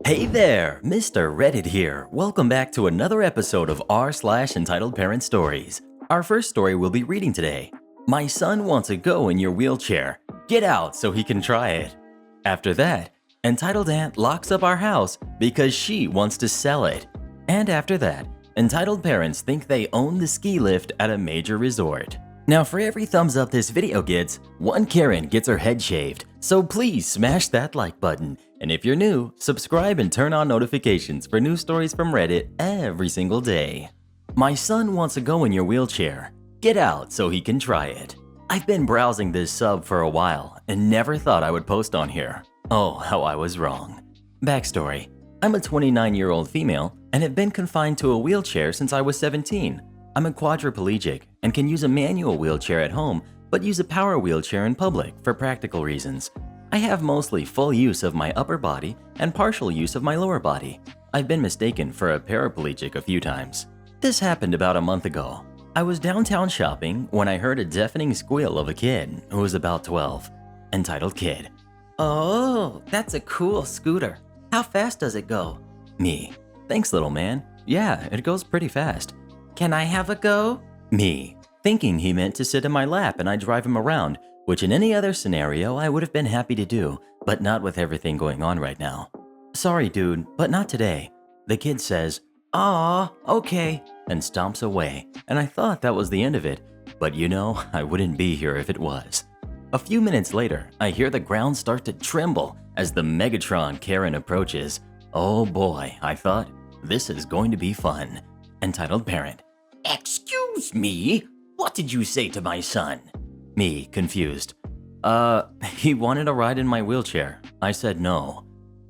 Hey there, Mr. Reddit here. Welcome back to another episode of r/Entitled Parent Stories. Our first story we'll be reading today. My son wants a go in your wheelchair. Get out so he can try it. After that, Entitled Aunt locks up our house because she wants to sell it. And after that, Entitled Parents think they own the ski lift at a major resort. Now for every thumbs up this video gets, one Karen gets her head shaved. So please smash that like button. And if you're new, subscribe and turn on notifications for new stories from Reddit every single day. My son wants to go in your wheelchair. Get out so he can try it. I've been browsing this sub for a while and never thought I would post on here. Oh, how I was wrong. Backstory. I'm a 29-year-old female and have been confined to a wheelchair since I was 17. I'm a quadriplegic and can use a manual wheelchair at home, but use a power wheelchair in public for practical reasons. I have mostly full use of my upper body and partial use of my lower body. I've been mistaken for a paraplegic a few times. This happened about a month ago. I was downtown shopping when I heard a deafening squeal of a kid who was about 12. Entitled Kid. Oh, that's a cool scooter. How fast does it go? Me. Thanks, little man. Yeah, it goes pretty fast. Can I have a go? Me. Thinking he meant to sit in my lap and I'd drive him around, which in any other scenario I would have been happy to do, but not with everything going on right now. Sorry, dude, but not today. The kid says, "Aw, okay," and stomps away, and I thought that was the end of it, but you know, I wouldn't be here if it was. A few minutes later, I hear the ground start to tremble as the Megatron Karen approaches. Oh boy, I thought, this is going to be fun. Entitled Parent. Excuse me? What did you say to my son? Me, confused. He wanted a ride in my wheelchair. I said no.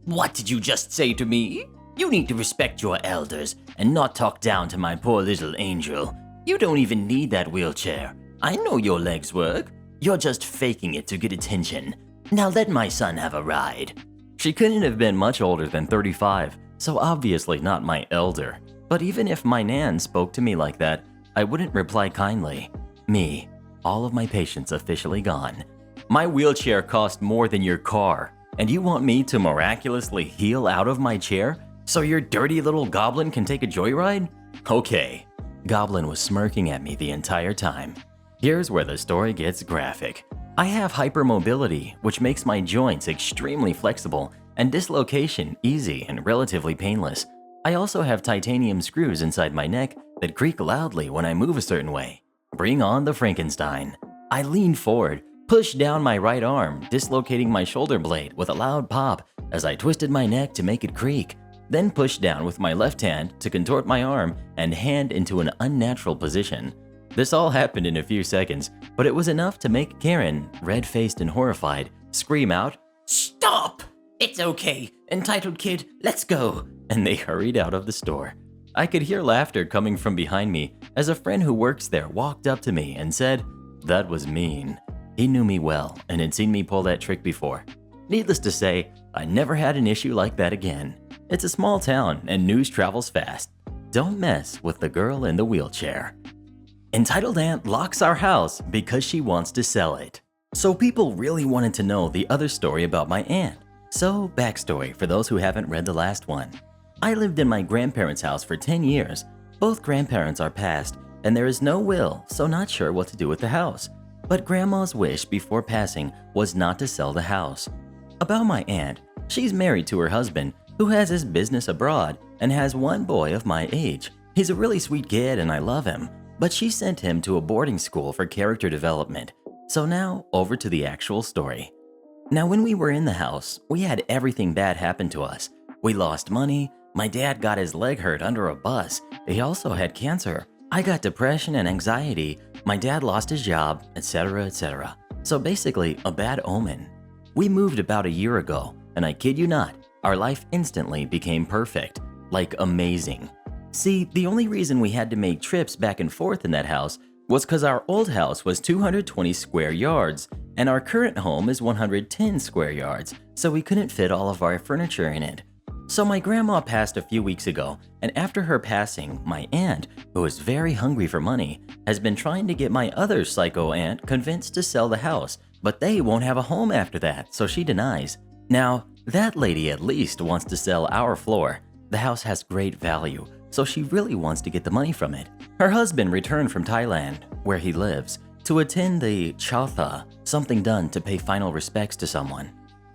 What did you just say to me? You need to respect your elders and not talk down to my poor little angel. You don't even need that wheelchair. I know your legs work. You're just faking it to get attention. Now let my son have a ride. She couldn't have been much older than 35, so obviously not my elder. But even if my nan spoke to me like that, I wouldn't reply kindly. Me. All of my patience officially gone. My wheelchair cost more than your car, and you want me to miraculously heal out of my chair so your dirty little goblin can take a joyride? Okay. Goblin was smirking at me the entire time. Here's where the story gets graphic. I have hypermobility, which makes my joints extremely flexible and dislocation easy and relatively painless. I also have titanium screws inside my neck that creak loudly when I move a certain way. Bring on the Frankenstein. I leaned forward, pushed down my right arm, dislocating my shoulder blade with a loud pop as I twisted my neck to make it creak, then pushed down with my left hand to contort my arm and hand into an unnatural position. This all happened in a few seconds, but it was enough to make Karen, red-faced and horrified, scream out, "Stop! It's okay, entitled kid, let's go!" And they hurried out of the store. I could hear laughter coming from behind me as a friend who works there walked up to me and said, "That was mean." He knew me well and had seen me pull that trick before. Needless to say, I never had an issue like that again. It's a small town and news travels fast. Don't mess with the girl in the wheelchair. Entitled Aunt locks our house because she wants to sell it. So people really wanted to know the other story about my aunt. So backstory for those who haven't read the last one. I lived in my grandparents' house for 10 years. Both grandparents are passed, and there is no will, so not sure what to do with the house. But Grandma's wish before passing was not to sell the house. About my aunt, she's married to her husband, who has his business abroad and has one boy of my age. He's a really sweet kid and I love him, but she sent him to a boarding school for character development. So now, over to the actual story. Now when we were in the house, we had everything bad happen to us. We lost money. My dad got his leg hurt under a bus. He also had cancer. I got depression and anxiety. My dad lost his job, etc., etc. So basically, a bad omen. We moved about a year ago, and I kid you not, our life instantly became perfect. Like amazing. See, the only reason we had to make trips back and forth in that house was because our old house was 220 square yards, and our current home is 110 square yards, so we couldn't fit all of our furniture in it. So my grandma passed a few weeks ago, and after her passing, my aunt, who is very hungry for money, has been trying to get my other psycho aunt convinced to sell the house, but they won't have a home after that, so she denies. Now, That lady at least wants to sell our floor. The house has great value, so she really wants to get the money from it. Her husband returned from Thailand, where he lives, to attend the chatha, something done to pay final respects to someone.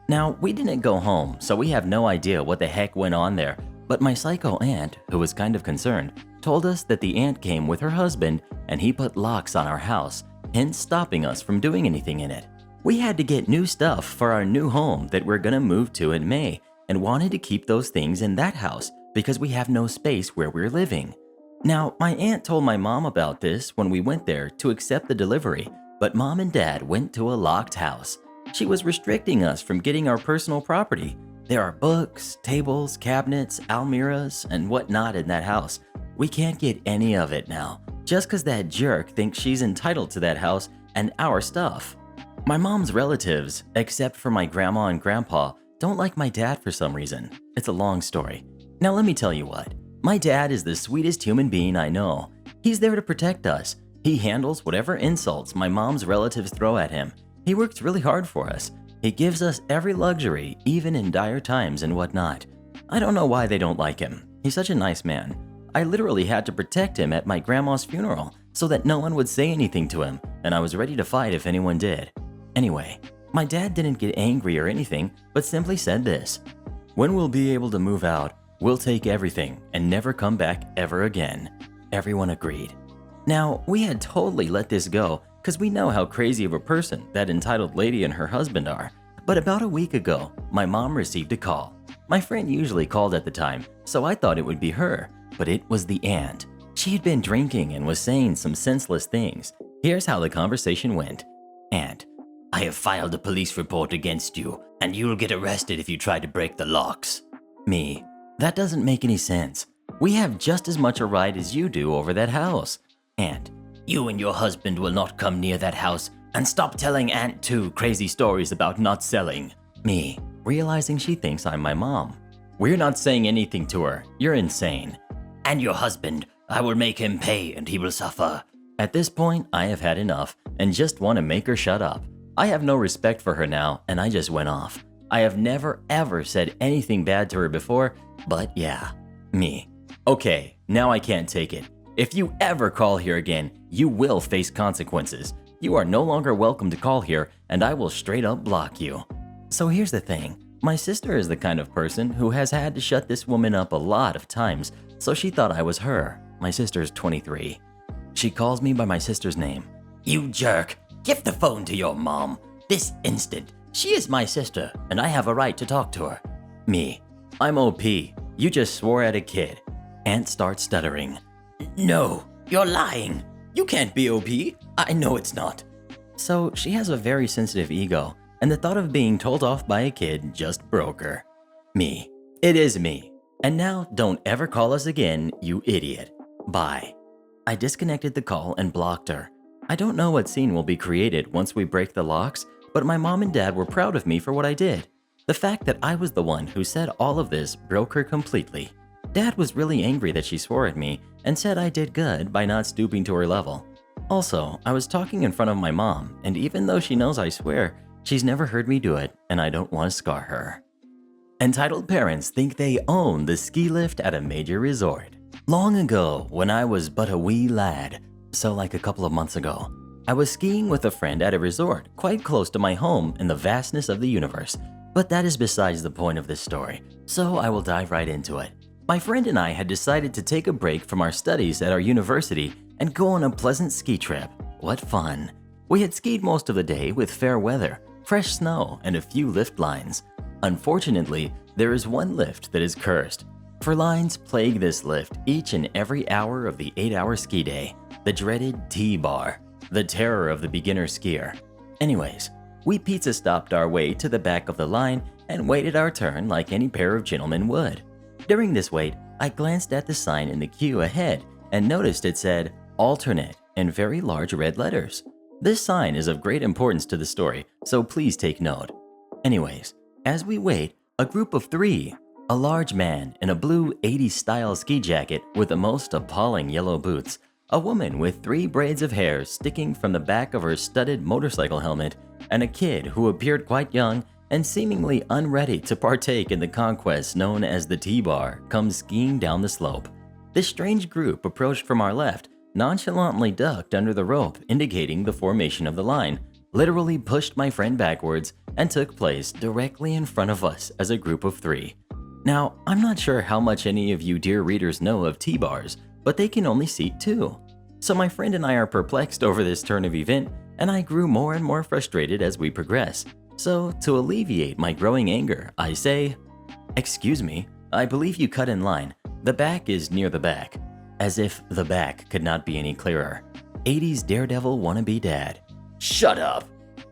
Now, we didn't go home, so we have no idea what the heck went on there, but my psycho aunt, who was kind of concerned, told us that the aunt came with her husband and he put locks on our house, hence stopping us from doing anything in it. We had to get new stuff for our new home that we're gonna move to in May and wanted to keep those things in that house because we have no space where we're living. Now, my aunt told my mom about this when we went there to accept the delivery, but mom and dad went to a locked house. She was restricting us from getting our personal property. There are books, tables, cabinets, almiras, and whatnot in that house. We can't get any of it now, just because that jerk thinks she's entitled to that house and our stuff. My mom's relatives, except for my grandma and grandpa, don't like my dad for some reason. It's a long story. Now let me tell you what. My dad is the sweetest human being I know. He's there to protect us. He handles whatever insults my mom's relatives throw at him. He works really hard for us. He gives us every luxury, even in dire times and whatnot. I don't know why they don't like him. He's such a nice man. I literally had to protect him at my grandma's funeral so that no one would say anything to him, and I was ready to fight if anyone did. Anyway, my dad didn't get angry or anything, but simply said this: "When we'll be able to move out, we'll take everything and never come back ever again." Everyone agreed. Now, we had totally let this go because we know how crazy of a person that entitled lady and her husband are. But about a week ago, my mom received a call. My friend usually called at the time, so I thought it would be her, but it was the aunt. She had been drinking and was saying some senseless things. Here's how the conversation went. Aunt: "I have filed a police report against you, and you'll get arrested if you try to break the locks." Me: "That doesn't make any sense. We have just as much a right as you do over that house." Aunt: "You and your husband will not come near that house, and stop telling Aunt 2 crazy stories about not selling." Me, realizing she thinks I'm my mom: "We're not saying anything to her. You're insane." "And your husband, I will make him pay and he will suffer." At this point, I have had enough and just want to make her shut up. I have no respect for her now, and I just went off. I have never ever said anything bad to her before, but yeah. Me: "Okay, now I can't take it. If you ever call here again, you will face consequences. You are no longer welcome to call here, and I will straight up block you." So here's the thing. My sister is the kind of person who has had to shut this woman up a lot of times, so she thought I was her. My sister's 23. She calls me by my sister's name. "You jerk. Give the phone to your mom. This instant. She is my sister, and I have a right to talk to her." Me: "I'm OP. You just swore at a kid." Aunt starts stuttering. "No, you're lying. You can't be OP. I know it's not." So she has a very sensitive ego, and the thought of being told off by a kid just broke her. Me: "It is me. And now don't ever call us again, you idiot. Bye." I disconnected the call and blocked her. I don't know what scene will be created once we break the locks, but my mom and dad were proud of me for what I did. The fact that I was the one who said all of this broke her completely. Dad was really angry that she swore at me and said I did good by not stooping to her level. Also, I was talking in front of my mom, and even though she knows I swear, she's never heard me do it, and I don't want to scar her. Entitled parents think they own the ski lift at a major resort. Long ago, when I was but a wee lad, so like a couple of months ago, I was skiing with a friend at a resort quite close to my home in the vastness of the universe. But that is besides the point of this story, so I will dive right into it. My friend and I had decided to take a break from our studies at our university and go on a pleasant ski trip. What fun! We had skied most of the day with fair weather, fresh snow, and a few lift lines. Unfortunately, there is one lift that is cursed. For lines plague this lift each and every hour of the 8-hour ski day, the dreaded T-bar, the terror of the beginner skier. Anyways, we pizza stopped our way to the back of the line and waited our turn like any pair of gentlemen would. During this wait, I glanced at the sign in the queue ahead and noticed it said alternate in very large red letters. This sign is of great importance to the story, so please take note. Anyways, as we wait, a group of 3, a large man in a blue 80s style ski jacket with the most appalling yellow boots, a woman with 3 braids of hair sticking from the back of her studded motorcycle helmet, and a kid who appeared quite young and seemingly unready to partake in the conquest known as the T-bar, comes skiing down the slope. This strange group approached from our left, nonchalantly ducked under the rope indicating the formation of the line, literally pushed my friend backwards, and took place directly in front of us as a group of 3. Now, I'm not sure how much any of you dear readers know of T-bars, but they can only seat 2. So my friend and I are perplexed over this turn of event, and I grew more and more frustrated as we progress. So, to alleviate my growing anger, I say, "Excuse me, I believe you cut in line. The back is near the back." As if the back could not be any clearer. 80s daredevil wannabe dad. "Shut up!"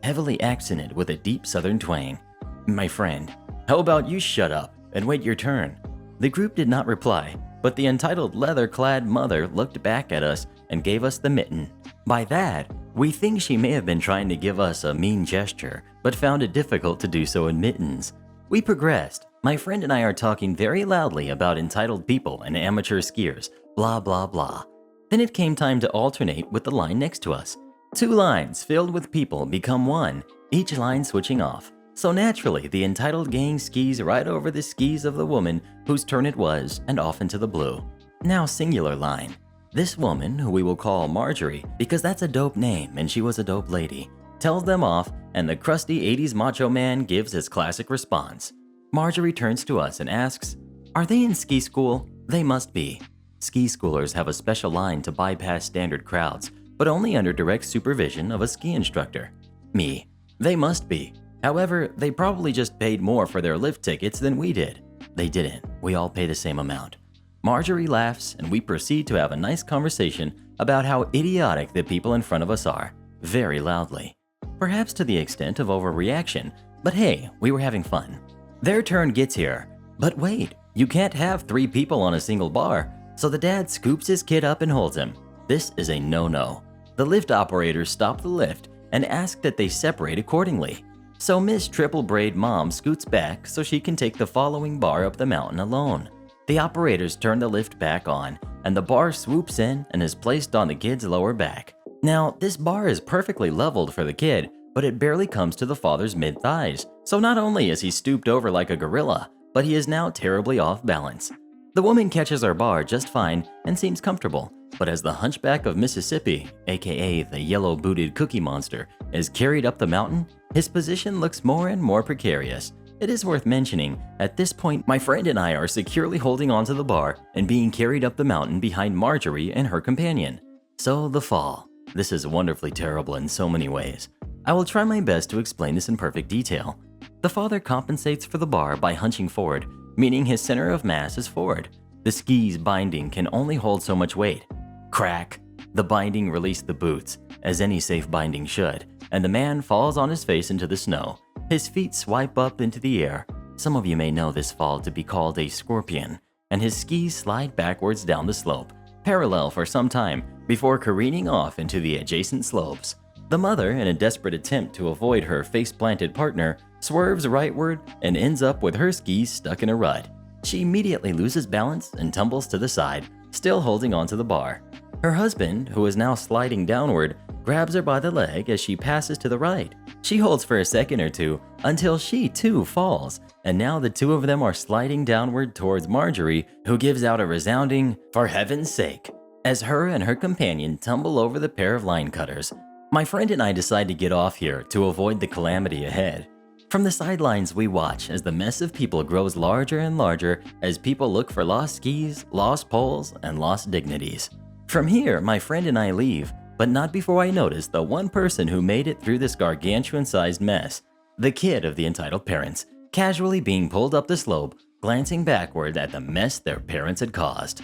Heavily accented with a deep southern twang. My friend, "How about you shut up and wait your turn?" The group did not reply, but the entitled leather-clad mother looked back at us and gave us the mitten. By that, we think she may have been trying to give us a mean gesture, but found it difficult to do so in mittens. We progressed. My friend and I are talking very loudly about entitled people and amateur skiers, blah blah blah. Then it came time to alternate with the line next to us. 2 lines filled with people become 1, each line switching off. So naturally, the entitled gang skis right over the skis of the woman whose turn it was and off into the blue. Now singular line. This woman, who we will call Marjorie because that's a dope name and she was a dope lady, tells them off, and the crusty 80s macho man gives his classic response. Marjorie turns to us and asks, "Are they in ski school?" They must be. Ski schoolers have a special line to bypass standard crowds, but only under direct supervision of a ski instructor. Me. They must be. However, they probably just paid more for their lift tickets than we did. They didn't. We all pay the same amount. Marjorie laughs, and we proceed to have a nice conversation about how idiotic the people in front of us are, very loudly. Perhaps to the extent of overreaction, but hey, we were having fun. Their turn gets here. But wait, you can't have 3 people on a single bar, so the dad scoops his kid up and holds him. This is a no-no. The lift operators stop the lift and ask that they separate accordingly. So Miss Triple Braid Mom scoots back so she can take the following bar up the mountain alone. The operators turn the lift back on, and the bar swoops in and is placed on the kid's lower back. Now, this bar is perfectly leveled for the kid, but it barely comes to the father's mid-thighs, so not only is he stooped over like a gorilla, but he is now terribly off balance. The woman catches our bar just fine and seems comfortable, but as the hunchback of Mississippi, aka the yellow-booted cookie monster, is carried up the mountain, his position looks more and more precarious. It is worth mentioning, at this point my friend and I are securely holding onto the bar and being carried up the mountain behind Marjorie and her companion. So the fall. This is wonderfully terrible in so many ways. I will try my best to explain this in perfect detail. The father compensates for the bar by hunching forward, meaning his center of mass is forward. The ski's binding can only hold so much weight. Crack! The binding released the boots, as any safe binding should, and the man falls on his face into the snow. His feet swipe up into the air. Some of you may know this fall to be called a scorpion, and his skis slide backwards down the slope, parallel for some time, before careening off into the adjacent slopes. The mother, in a desperate attempt to avoid her face-planted partner, swerves rightward and ends up with her skis stuck in a rut. She immediately loses balance and tumbles to the side, still holding onto the bar. Her husband, who is now sliding downward, grabs her by the leg as she passes to the right. She holds for a second or two until she too falls, and now the 2 of them are sliding downward towards Marjorie, who gives out a resounding, "For heaven's sake," as her and her companion tumble over the pair of line cutters. My friend and I decide to get off here to avoid the calamity ahead. From the sidelines, we watch as the mess of people grows larger and larger as people look for lost skis, lost poles, and lost dignities. From here, my friend and I leave, but not before I notice the one person who made it through this gargantuan-sized mess, the kid of the entitled parents, casually being pulled up the slope, glancing backward at the mess their parents had caused.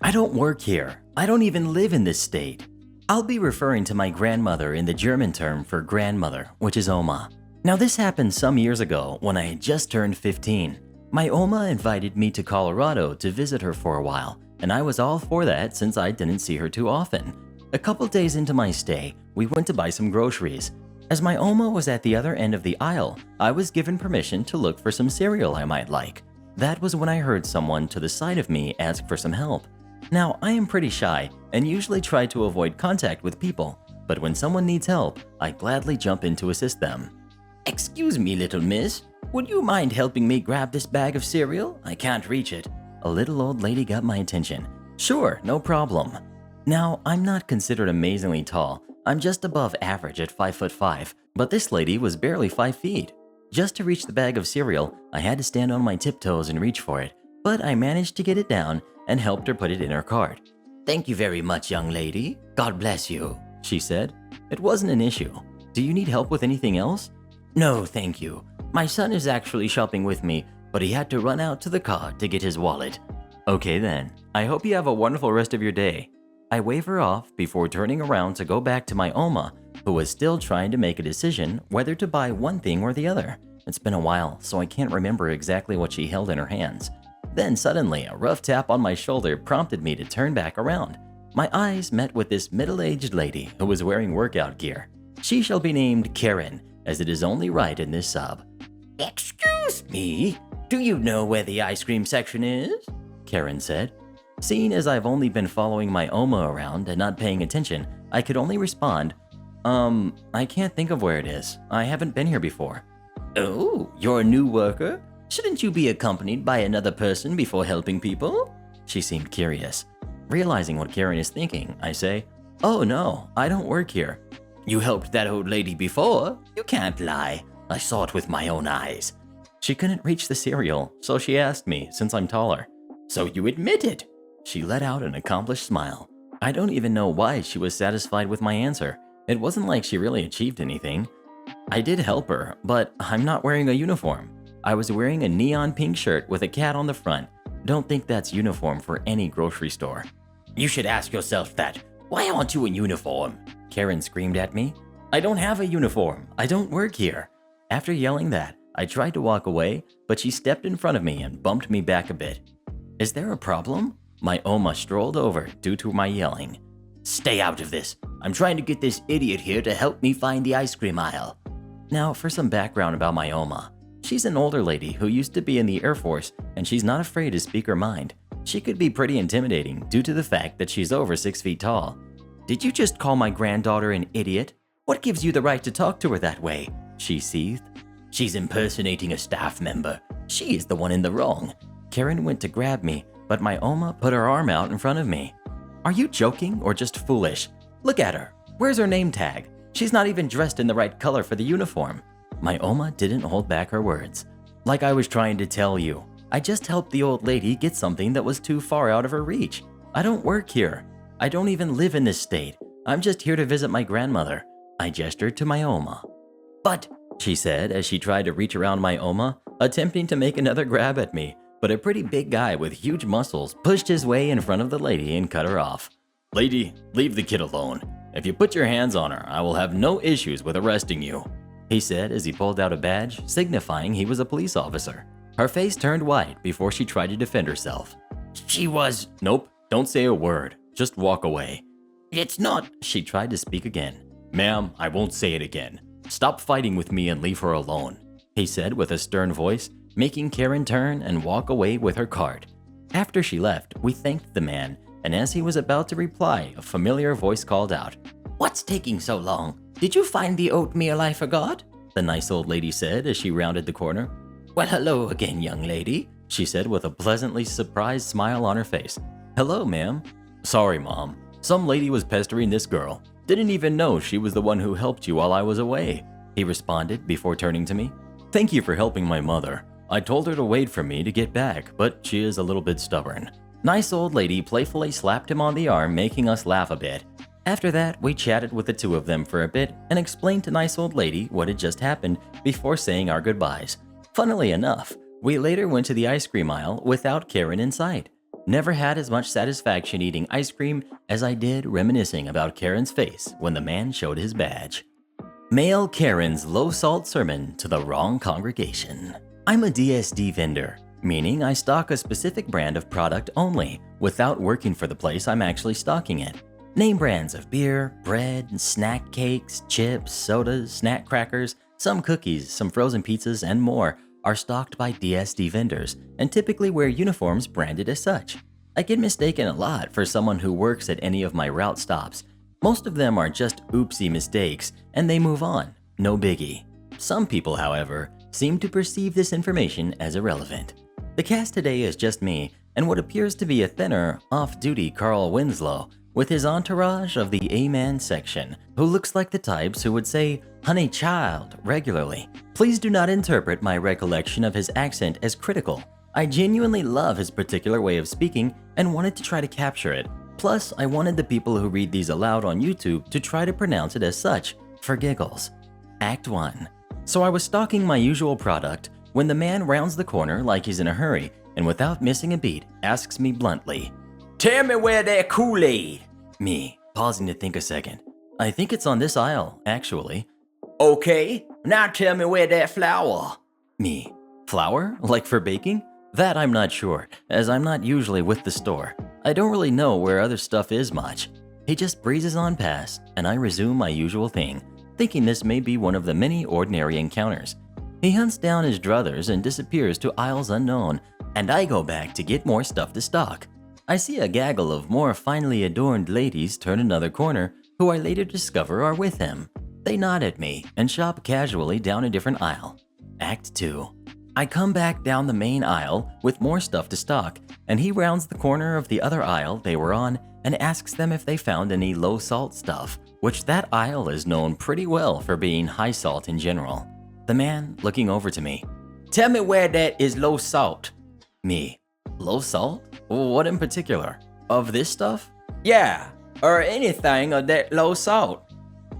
I don't work here. I don't even live in this state. I'll be referring to my grandmother in the German term for grandmother, which is Oma. Now this happened some years ago when I had just turned 15. My Oma invited me to Colorado to visit her for a while, and I was all for that since I didn't see her too often. A couple days into my stay, we went to buy some groceries. As my Oma was at the other end of the aisle, I was given permission to look for some cereal I might like. That was when I heard someone to the side of me ask for some help. Now, I am pretty shy and usually try to avoid contact with people, but when someone needs help, I gladly jump in to assist them. Excuse me, little miss. Would you mind helping me grab this bag of cereal? I can't reach it. A little old lady got my attention. Sure, no problem. Now, I'm not considered amazingly tall. I'm just above average at 5'5", but this lady was barely 5 feet. Just to reach the bag of cereal, I had to stand on my tiptoes and reach for it, but I managed to get it down and helped her put it in her cart. Thank you very much, young lady. God bless you, she said. It wasn't an issue. Do you need help with anything else? No, thank you. My son is actually shopping with me, but he had to run out to the car to get his wallet. Okay then, I hope you have a wonderful rest of your day. I wave her off before turning around to go back to my Oma, who was still trying to make a decision whether to buy one thing or the other. It's been a while, so I can't remember exactly what she held in her hands. Then suddenly, a rough tap on my shoulder prompted me to turn back around. My eyes met with this middle-aged lady who was wearing workout gear. She shall be named Karen, as it is only right in this sub. Excuse me, do you know where the ice cream section is? Karen said. Seeing as I've only been following my Oma around and not paying attention, I could only respond, I can't think of where it is. I haven't been here before. Oh, you're a new worker? Shouldn't you be accompanied by another person before helping people? She seemed curious. Realizing what Karen is thinking, I say, Oh no, I don't work here. You helped that old lady before. You can't lie. I saw it with my own eyes. She couldn't reach the cereal, so she asked me since I'm taller. So you admit it? She let out an accomplished smile. I don't even know why she was satisfied with my answer. It wasn't like she really achieved anything. I did help her, but I'm not wearing a uniform. I was wearing a neon pink shirt with a cat on the front. Don't think that's uniform for any grocery store. You should ask yourself that. Why aren't you in uniform? Karen screamed at me. I don't have a uniform. I don't work here. After yelling that, I tried to walk away, but she stepped in front of me and bumped me back a bit. Is there a problem? My Oma strolled over due to my yelling. Stay out of this. I'm trying to get this idiot here to help me find the ice cream aisle. Now for some background about my Oma. She's an older lady who used to be in the Air Force, and she's not afraid to speak her mind. She could be pretty intimidating due to the fact that she's over 6 feet tall. Did you just call my granddaughter an idiot? What gives you the right to talk to her that way? She seethed. She's impersonating a staff member. She is the one in the wrong. Karen went to grab me, but my Oma put her arm out in front of me. Are you joking or just foolish? Look at her. Where's her name tag? She's not even dressed in the right color for the uniform. My Oma didn't hold back her words. Like I was trying to tell you, I just helped the old lady get something that was too far out of her reach. I don't work here. I don't even live in this state. I'm just here to visit my grandmother. I gestured to my Oma. But, she said as she tried to reach around my Oma, attempting to make another grab at me, but a pretty big guy with huge muscles pushed his way in front of the lady and cut her off. Lady, leave the kid alone. If you put your hands on her, I will have no issues with arresting you, he said as he pulled out a badge, signifying he was a police officer. Her face turned white before she tried to defend herself. She was… Nope, don't say a word. Just walk away. It's not… She tried to speak again. Ma'am, I won't say it again. Stop fighting with me and leave her alone, he said with a stern voice, making Karen turn and walk away with her cart. After she left, we thanked the man, and as he was about to reply, a familiar voice called out, What's taking so long? Did you find the oatmeal I forgot? The nice old lady said as she rounded the corner. Well, hello again, young lady, she said with a pleasantly surprised smile on her face. Hello, ma'am. Sorry, Mom. Some lady was pestering this girl. Didn't even know she was the one who helped you while I was away, he responded before turning to me. Thank you for helping my mother. I told her to wait for me to get back, but she is a little bit stubborn. Nice old lady playfully slapped him on the arm, making us laugh a bit. After that, we chatted with the two of them for a bit and explained to nice old lady what had just happened before saying our goodbyes. Funnily enough, we later went to the ice cream aisle without Karen in sight. Never had as much satisfaction eating ice cream as I did reminiscing about Karen's face when the man showed his badge. Mail Karen's low-salt sermon to the wrong congregation. I'm a DSD vendor, meaning I stock a specific brand of product only, without working for the place I'm actually stocking it. Name brands of beer, bread, snack cakes, chips, sodas, snack crackers, some cookies, some frozen pizzas, and more are stocked by DSD vendors and typically wear uniforms branded as such. I get mistaken a lot for someone who works at any of my route stops. Most of them are just oopsie mistakes and they move on, no biggie. Some people, however, seem to perceive this information as irrelevant. The cast today is just me and what appears to be a thinner, off-duty Carl Winslow with his entourage of the Amen section, who looks like the types who would say, "honey child," regularly. Please do not interpret my recollection of his accent as critical. I genuinely love his particular way of speaking and wanted to try to capture it. Plus, I wanted the people who read these aloud on YouTube to try to pronounce it as such, for giggles. Act 1. So I was stalking my usual product when the man rounds the corner like he's in a hurry and without missing a beat asks me bluntly, "Tell me where that Kool-Aid?" Me, pausing to think a second. "I think it's on this aisle, actually." "Okay, now tell me where that flour?" Me, "Flour? Like for baking?" That I'm not sure, as I'm not usually with the store. I don't really know where other stuff is much. He just breezes on past, and I resume my usual thing, thinking this may be one of the many ordinary encounters. He hunts down his druthers and disappears to aisles unknown, and I go back to get more stuff to stock. I see a gaggle of more finely adorned ladies turn another corner, who I later discover are with him. They nod at me and shop casually down a different aisle. Act 2. I come back down the main aisle with more stuff to stock, and he rounds the corner of the other aisle they were on and asks them if they found any low-salt stuff, which that aisle is known pretty well for being high salt in general. The man looking over to me, "Tell me where that is low salt." Me, "Low salt? What in particular? Of this stuff?" "Yeah, or anything of that low salt."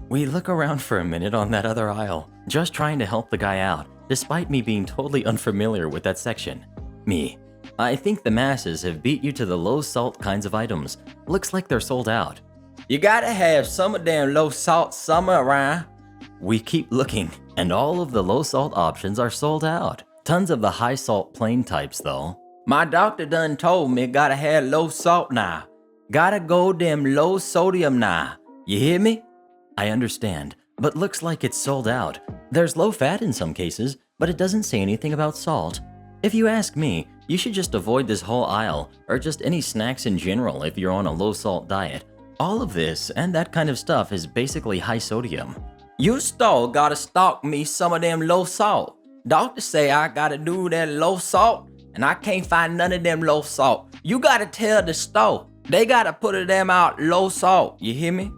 We look around for a minute on that other aisle, just trying to help the guy out, despite me being totally unfamiliar with that section. Me, "I think the masses have beat you to the low-salt kinds of items. Looks like they're sold out." "You gotta have some of them low-salt somewhere around." We keep looking, and all of the low-salt options are sold out. Tons of the high-salt plain types, though. "My doctor done told me gotta have low-salt now. Gotta go them low-sodium now. You hear me?" I understand, but looks like it's sold out. There's low fat in some cases, but it doesn't say anything about salt. If you ask me, you should just avoid this whole aisle, or just any snacks in general if you're on a low-salt diet. All of this and that kind of stuff is basically high sodium. "You store gotta stock me some of them low salt. Doctor say I gotta do that low salt, and I can't find none of them low salt. You gotta tell the store. They gotta put them out low salt, you hear me?"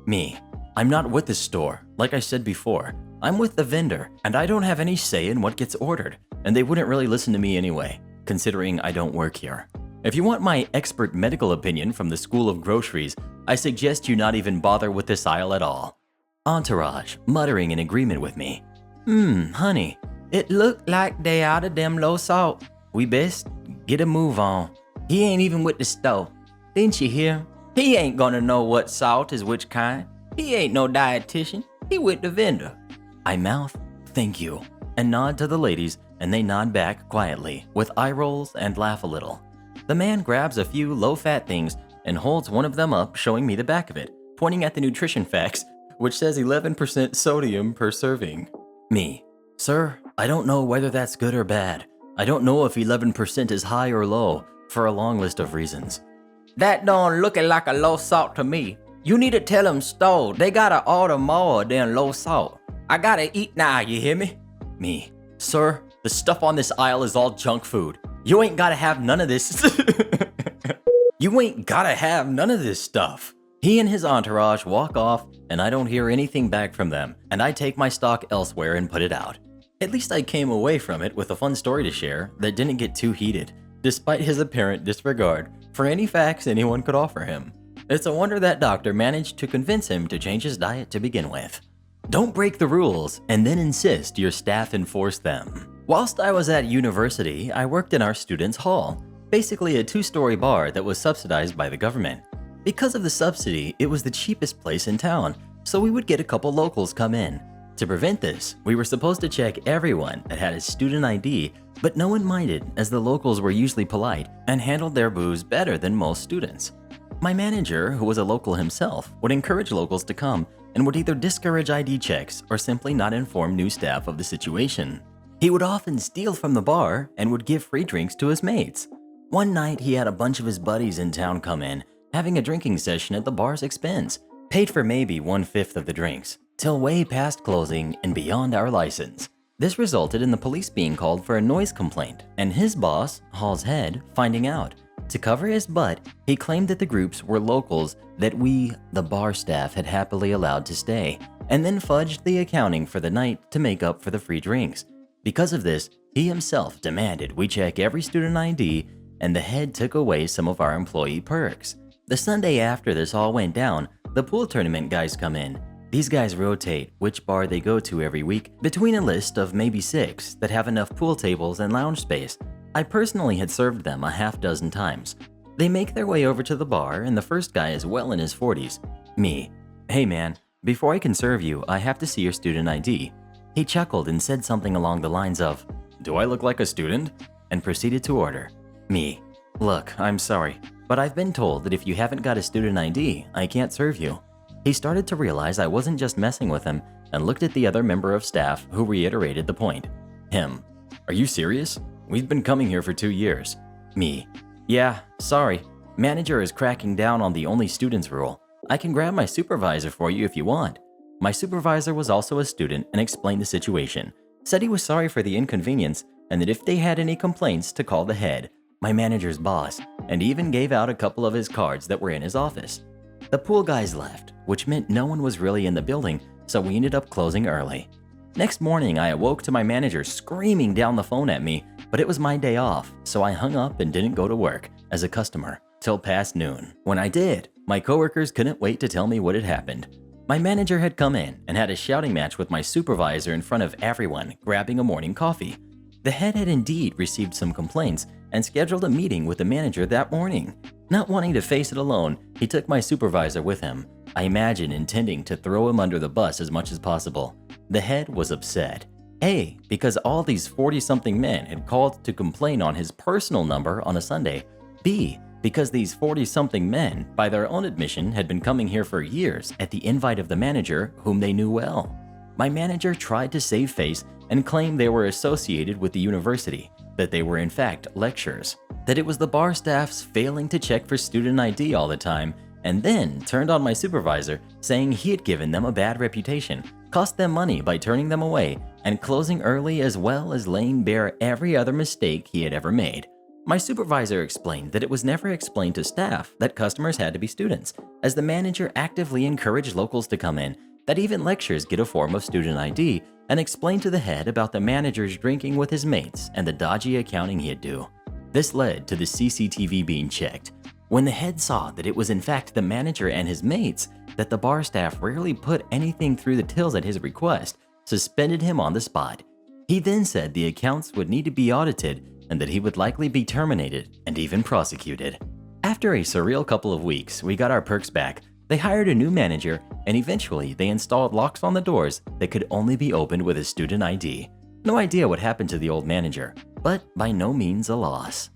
Me, "I'm not with the store, like I said before. I'm with the vendor, and I don't have any say in what gets ordered, and they wouldn't really listen to me anyway, considering I don't work here. If you want my expert medical opinion from the School of Groceries, I suggest you not even bother with this aisle at all." Entourage, muttering in agreement with me. Honey, it looked like they out of them low salt. We best get a move on. He ain't even with the store. Didn't you hear? He ain't gonna know what salt is which kind. He ain't no dietitian. He with the vendor." I mouth, "Thank you," and nod to the ladies, and they nod back quietly, with eye rolls and laugh a little. The man grabs a few low-fat things and holds one of them up, showing me the back of it, pointing at the nutrition facts, which says 11% sodium per serving. Me, "Sir, I don't know whether that's good or bad. I don't know if 11% is high or low, for a long list of reasons." "That don't looking like a low salt to me. You need to tell them store they gotta order more than low salt. I gotta eat now, you hear me?" Me, "Sir, the stuff on this aisle is all junk food. You ain't gotta have none of this." You ain't gotta have none of this stuff. He and his entourage walk off, and I don't hear anything back from them, and I take my stock elsewhere and put it out. At least I came away from it with a fun story to share that didn't get too heated, despite his apparent disregard for any facts anyone could offer him. It's a wonder that doctor managed to convince him to change his diet to begin with. Don't break the rules and then insist your staff enforce them. Whilst I was at university, I worked in our students' hall, basically a 2-story bar that was subsidized by the government. Because of the subsidy, it was the cheapest place in town, so we would get a couple locals come in. To prevent this, we were supposed to check everyone that had a student ID, but no one minded as the locals were usually polite and handled their booze better than most students. My manager, who was a local himself, would encourage locals to come and would either discourage ID checks or simply not inform new staff of the situation. He would often steal from the bar and would give free drinks to his mates. One night, he had a bunch of his buddies in town come in, having a drinking session at the bar's expense, paid for maybe 1/5 of the drinks. till way past closing and beyond our license. This resulted in the police being called for a noise complaint, and his boss, Hall's head, finding out. To cover his butt, he claimed that the groups were locals that we, the bar staff, had happily allowed to stay, and then fudged the accounting for the night to make up for the free drinks. Because of this, he himself demanded we check every student ID, and the head took away some of our employee perks. The Sunday after this all went down, the pool tournament guys come in. These guys rotate which bar they go to every week between a list of maybe 6 that have enough pool tables and lounge space. I personally had served them a half dozen times. They make their way over to the bar, and the first guy is well in his 40s. Me. Hey man, before I can serve you, I have to see your student ID. He chuckled and said something along the lines of, "Do I look like a student?" and proceeded to order. Me. Look, I'm sorry, but I've been told that if you haven't got a student ID, I can't serve you. He started to realize I wasn't just messing with him and looked at the other member of staff who reiterated the point. Him. Are you serious? We've been coming here for 2 years. Me. Yeah, sorry. Manager is cracking down on the only students rule. I can grab my supervisor for you if you want. My supervisor was also a student and explained the situation. Said he was sorry for the inconvenience and that if they had any complaints to call the head, my manager's boss, and even gave out a couple of his cards that were in his office. The pool guys left, which meant no one was really in the building, so we ended up closing early. Next morning, I awoke to my manager screaming down the phone at me, but it was my day off, so I hung up and didn't go to work as a customer till past noon. When I did, my coworkers couldn't wait to tell me what had happened. My manager had come in and had a shouting match with my supervisor in front of everyone, grabbing a morning coffee. The head had indeed received some complaints and scheduled a meeting with the manager that morning. Not wanting to face it alone, he took my supervisor with him, I imagine intending to throw him under the bus as much as possible. The head was upset. A, because all these 40-something men had called to complain on his personal number on a Sunday. B, because these 40-something men, by their own admission, had been coming here for years at the invite of the manager, whom they knew well. My manager tried to save face and claimed they were associated with the university, that they were in fact lecturers, that it was the bar staff's failing to check for student ID all the time, and then turned on my supervisor, saying he had given them a bad reputation, cost them money by turning them away, and closing early, as well as laying bare every other mistake he had ever made. My supervisor explained that it was never explained to staff that customers had to be students, as the manager actively encouraged locals to come in, that even lectures get a form of student ID, and explained to the head about the manager's drinking with his mates and the dodgy accounting he'd do. This led to the CCTV being checked. When the head saw that it was in fact the manager and his mates, that the bar staff rarely put anything through the tills at his request, suspended him on the spot. He then said the accounts would need to be audited and that he would likely be terminated and even prosecuted. After a surreal couple of weeks, we got our perks back. They hired a new manager, and eventually they installed locks on the doors that could only be opened with a student ID. No idea what happened to the old manager, but by no means a loss.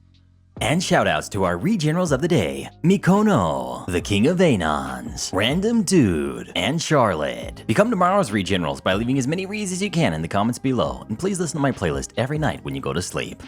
And shoutouts to our regenerals of the day, Mikono, the King of Anons, Random Dude, and Charlotte. Become tomorrow's regenerals by leaving as many reads as you can in the comments below, and please listen to my playlist every night when you go to sleep.